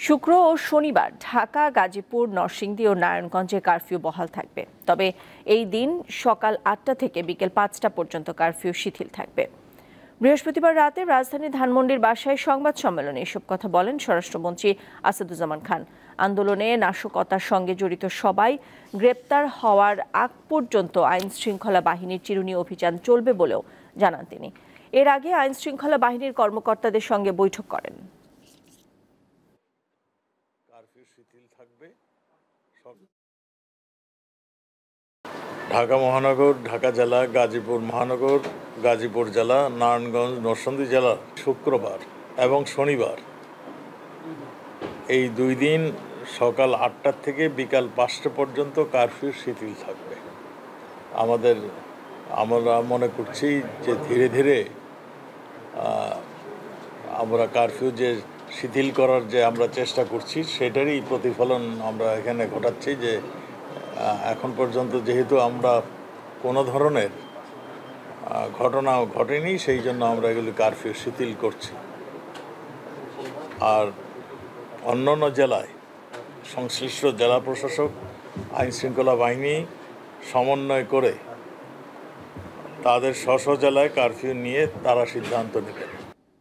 শুক্র ও শনিবার ঢাকা, গাজীপুর, নরসিংদী ও নারায়ণগঞ্জে কারফিউ বহাল থাকবে। তবে এই দিন সকাল ৮টা থেকে বিকেল ৫টা পর্যন্ত কারফিউ শিথিল থাকবে। বৃহস্পতিবার রাতে রাজধানীর ধানমন্ডির বাসায় সংবাদ সম্মেলনে এসব কথা বলেন স্বরাষ্ট্রমন্ত্রী আসাদুজ্জামান খান। আন্দোলনে নাশকতার সঙ্গে জড়িত সবাই গ্রেপ্তার হওয়ার আগ পর্যন্ত আইন শৃঙ্খলা বাহিনীর চিরুনি অভিযান চলবে বলেও জানান তিনি। এর আগে আইন শৃঙ্খলা বাহিনীর কর্মকর্তাদের সঙ্গে বৈঠক করেন। কারফিউ শিথিল থাকবে। ঢাকা মহানগর, ঢাকা জেলা, গাজীপুর মহানগর, গাজীপুর জেলা, নারায়ণগঞ্জ, নরসিংদী জেলা শুক্রবার এবং শনিবার এই 2 দিন সকাল 8টা থেকে বিকাল 5টা পর্যন্ত কারফিউ শিথিল থাকবে। আমরা মনে করছি যে ধীরে ধীরে আমরা কারফিউ যে শিথিল করার যে আমরা চেষ্টা করছি সেটারই প্রতিফলন আমরা এখানে ঘটাচ্ছি যে এখন পর্যন্ত যেহেতু আমরা কোনো ধরনের ঘটনা ঘটেনি, সেই জন্য আমরা এগুলি কারফিউ শিথিল করছি। আর অন্যান্য জেলায় সংশ্লিষ্ট জেলা প্রশাসক, আইন শৃঙ্খলা বাহিনী সমন্বয় করে তাদের স্ব স্ব জেলায় কারফিউ নিয়ে তারা সিদ্ধান্ত নেবেন।